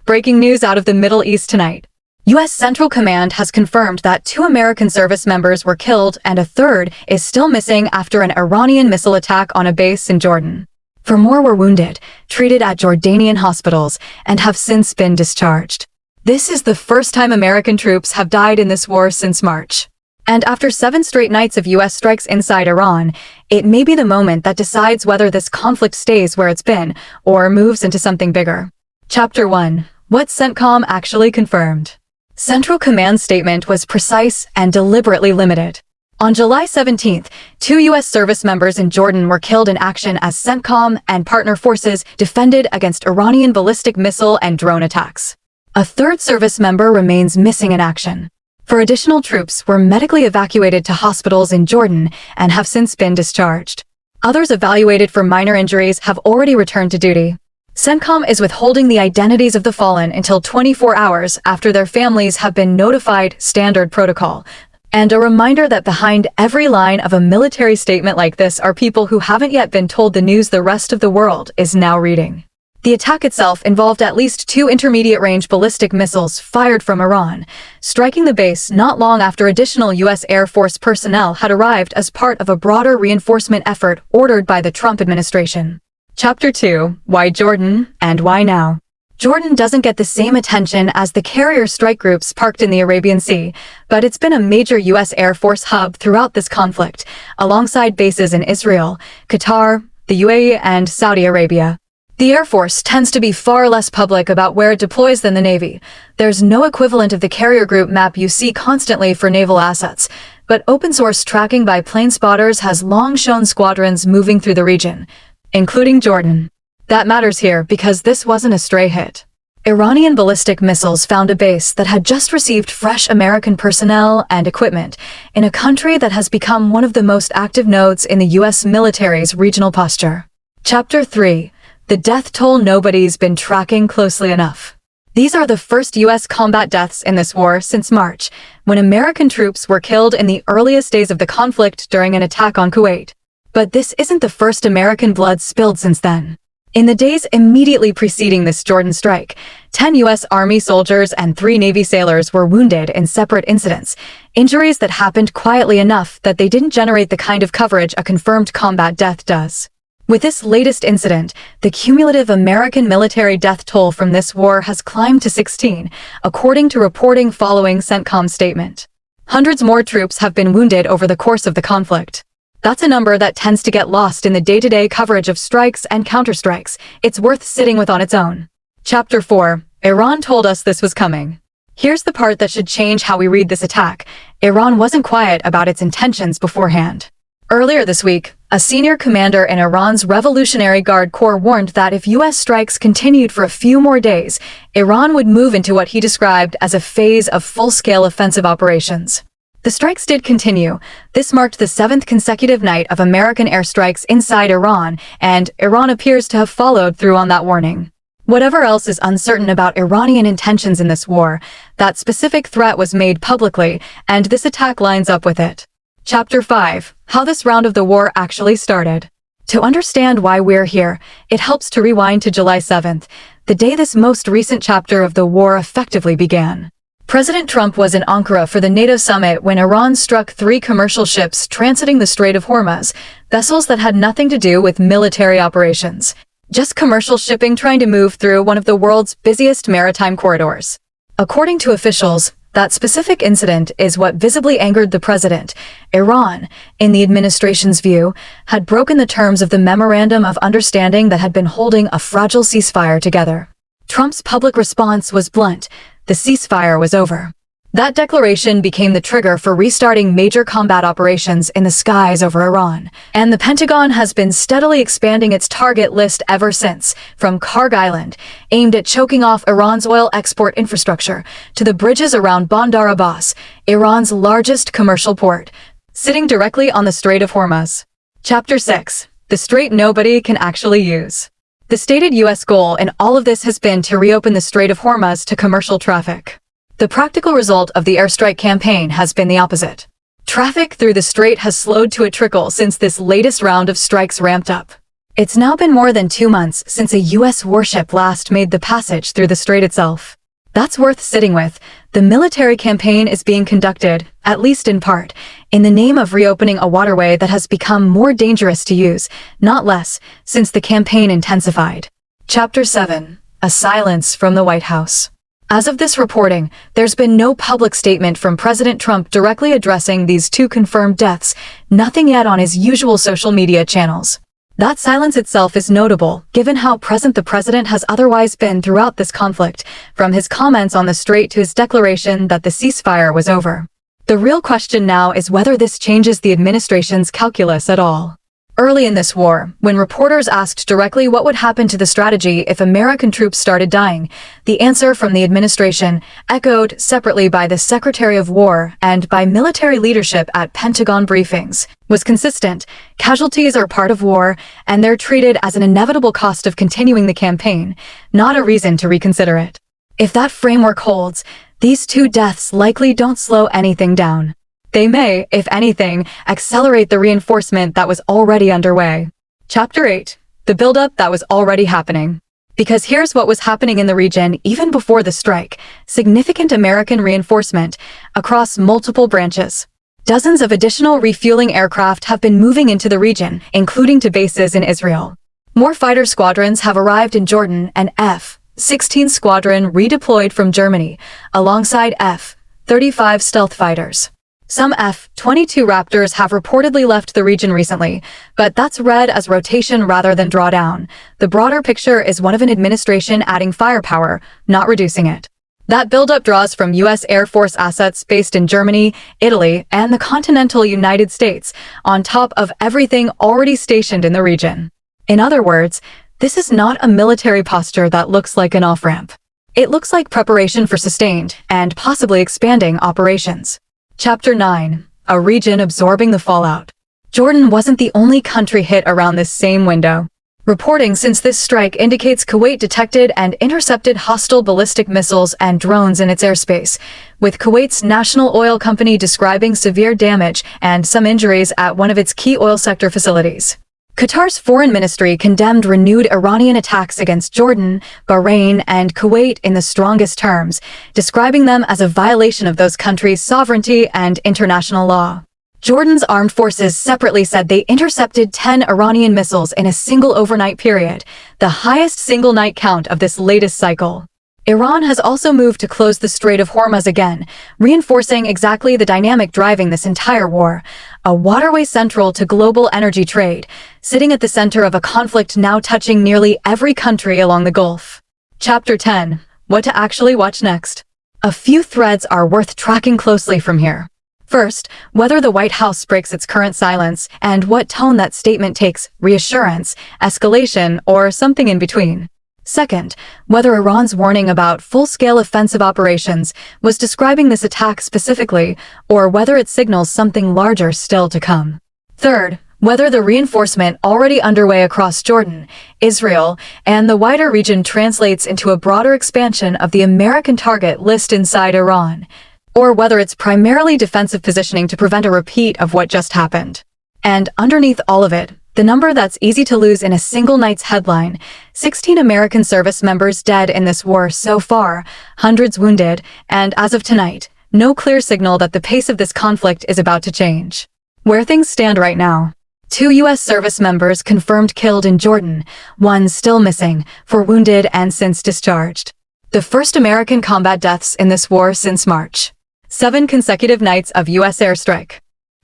Breaking news out of the Middle East tonight. U.S. Central Command has confirmed that 2 American service members were killed and a third is still missing after an Iranian missile attack on a base in Jordan. 4 more were wounded, treated at Jordanian hospitals, and have since been discharged. This is the first time American troops have died in this war since March. And after 7 straight nights of U.S. strikes inside Iran, it may be the moment that decides whether this conflict stays where it's been or moves into something bigger. Chapter 1. What CENTCOM actually confirmed. Central Command's statement was precise and deliberately limited. On July 17th, 2 U.S. service members in Jordan were killed in action as CENTCOM and partner forces defended against Iranian ballistic missile and drone attacks. A third service member remains missing in action. 4 additional troops were medically evacuated to hospitals in Jordan and have since been discharged. Others evaluated for minor injuries have already returned to duty. CENTCOM is withholding the identities of the fallen until 24 hours after their families have been notified, standard protocol. And a reminder that behind every line of a military statement like this are people who haven't yet been told the news the rest of the world is now reading. The attack itself involved at least 2 intermediate-range ballistic missiles fired from Iran, striking the base not long after additional U.S. Air Force personnel had arrived as part of a broader reinforcement effort ordered by the Trump administration. Chapter 2. Why Jordan, and why now? Jordan doesn't get the same attention as the carrier strike groups parked in the Arabian Sea, but it's been a major U.S. Air Force hub throughout this conflict, alongside bases in Israel, Qatar, the UAE, and Saudi Arabia. The Air Force tends to be far less public about where it deploys than the Navy. There's no equivalent of the carrier group map you see constantly for naval assets, but open-source tracking by plane spotters has long shown squadrons moving through the region, including Jordan. That matters here because this wasn't a stray hit. Iranian ballistic missiles found a base that had just received fresh American personnel and equipment in a country that has become one of the most active nodes in the U.S. military's regional posture. Chapter 3. The death toll nobody's been tracking closely enough. These are the first U.S. combat deaths in this war since March, when American troops were killed in the earliest days of the conflict during an attack on Kuwait. But this isn't the first American blood spilled since then. In the days immediately preceding this Jordan strike, 10 U.S. Army soldiers and 3 Navy sailors were wounded in separate incidents, injuries that happened quietly enough that they didn't generate the kind of coverage a confirmed combat death does. With this latest incident, the cumulative American military death toll from this war has climbed to 16, according to reporting following CENTCOM's statement. Hundreds more troops have been wounded over the course of the conflict. That's a number that tends to get lost in the day-to-day coverage of strikes and counterstrikes. It's worth sitting with on its own. Chapter 4. Iran told us this was coming. Here's the part that should change how we read this attack. Iran wasn't quiet about its intentions beforehand. Earlier this week, a senior commander in Iran's Revolutionary Guard Corps warned that if U.S. strikes continued for a few more days, Iran would move into what he described as a phase of full-scale offensive operations. The strikes did continue. This marked the 7th consecutive night of American airstrikes inside Iran, and Iran appears to have followed through on that warning. Whatever else is uncertain about Iranian intentions in this war, that specific threat was made publicly, and this attack lines up with it. Chapter 5. How this round of the war actually started. To understand why we're here, it helps to rewind to July 7th, the day this most recent chapter of the war effectively began. President Trump was in Ankara for the NATO summit when Iran struck 3 commercial ships transiting the Strait of Hormuz, vessels that had nothing to do with military operations. Just commercial shipping trying to move through one of the world's busiest maritime corridors. According to officials, that specific incident is what visibly angered the president. Iran, in the administration's view, had broken the terms of the Memorandum of Understanding that had been holding a fragile ceasefire together. Trump's public response was blunt. The ceasefire was over. That declaration became the trigger for restarting major combat operations in the skies over Iran, and the Pentagon has been steadily expanding its target list ever since, from Karg Island, aimed at choking off Iran's oil export infrastructure, to the bridges around Bandar Abbas, Iran's largest commercial port, sitting directly on the Strait of Hormuz. Chapter 6. The strait nobody can actually use. The stated U.S. goal in all of this has been to reopen the Strait of Hormuz to commercial traffic. The practical result of the airstrike campaign has been the opposite. Traffic through the strait has slowed to a trickle since this latest round of strikes ramped up. It's now been more than 2 months since a U.S. warship last made the passage through the strait itself. That's worth sitting with. The military campaign is being conducted, at least in part, in the name of reopening a waterway that has become more dangerous to use, not less, since the campaign intensified. Chapter 7. A silence from the White House. As of this reporting, there's been no public statement from President Trump directly addressing these 2 confirmed deaths, nothing yet on his usual social media channels. That silence itself is notable, given how present the president has otherwise been throughout this conflict, from his comments on the strait to his declaration that the ceasefire was over. The real question now is whether this changes the administration's calculus at all. Early in this war, when reporters asked directly what would happen to the strategy if American troops started dying, the answer from the administration, echoed separately by the Secretary of War and by military leadership at Pentagon briefings, was consistent. Casualties are part of war, and they're treated as an inevitable cost of continuing the campaign, not a reason to reconsider it. If that framework holds, these 2 deaths likely don't slow anything down. They may, if anything, accelerate the reinforcement that was already underway. Chapter 8. The buildup that was already happening. Because here's what was happening in the region even before the strike: significant American reinforcement across multiple branches. Dozens of additional refueling aircraft have been moving into the region, including to bases in Israel. More fighter squadrons have arrived in Jordan, and F-16 squadron redeployed from Germany, alongside F-35 stealth fighters. Some F-22 Raptors have reportedly left the region recently, but that's read as rotation rather than drawdown. The broader picture is one of an administration adding firepower, not reducing it. That buildup draws from U.S. Air Force assets based in Germany, Italy, and the continental United States, on top of everything already stationed in the region. In other words, this is not a military posture that looks like an off-ramp. It looks like preparation for sustained, and possibly expanding, operations. Chapter 9. A region absorbing the fallout. Jordan wasn't the only country hit around this same window. Reporting since this strike indicates Kuwait detected and intercepted hostile ballistic missiles and drones in its airspace, with Kuwait's national oil company describing severe damage and some injuries at one of its key oil sector facilities. Qatar's foreign ministry condemned renewed Iranian attacks against Jordan, Bahrain, and Kuwait in the strongest terms, describing them as a violation of those countries' sovereignty and international law. Jordan's armed forces separately said they intercepted 10 Iranian missiles in a single overnight period, the highest single night count of this latest cycle. Iran has also moved to close the Strait of Hormuz again, reinforcing exactly the dynamic driving this entire war: a waterway central to global energy trade, sitting at the center of a conflict now touching nearly every country along the Gulf. Chapter 10. What to actually watch next. A few threads are worth tracking closely from here. First, whether the White House breaks its current silence, and what tone that statement takes: reassurance, escalation, or something in between. Second, whether Iran's warning about full-scale offensive operations was describing this attack specifically, or whether it signals something larger still to come. Third, whether the reinforcement already underway across Jordan, Israel, and the wider region translates into a broader expansion of the American target list inside Iran, or whether it's primarily defensive positioning to prevent a repeat of what just happened. And underneath all of it, the number that's easy to lose in a single night's headline: 16 American service members dead in this war so far, hundreds wounded, and as of tonight, no clear signal that the pace of this conflict is about to change. Where things stand right now: 2 U.S. service members confirmed killed in Jordan, 1 still missing, 4 wounded and since discharged. The first American combat deaths in this war since March. 7 consecutive nights of U.S. airstrike.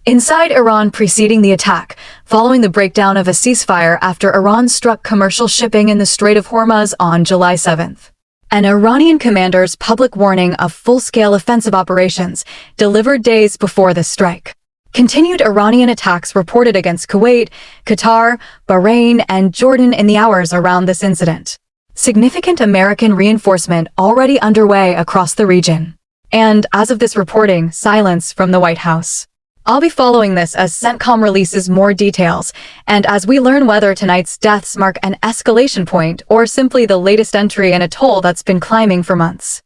Inside Iran preceding the attack, following the breakdown of a ceasefire after Iran struck commercial shipping in the Strait of Hormuz on July 7th. An Iranian commander's public warning of full-scale offensive operations, delivered days before the strike. Continued Iranian attacks reported against Kuwait, Qatar, Bahrain, and Jordan in the hours around this incident. Significant American reinforcement already underway across the region. And, as of this reporting, silence from the White House. I'll be following this as CENTCOM releases more details, and as we learn whether tonight's deaths mark an escalation point or simply the latest entry in a toll that's been climbing for months.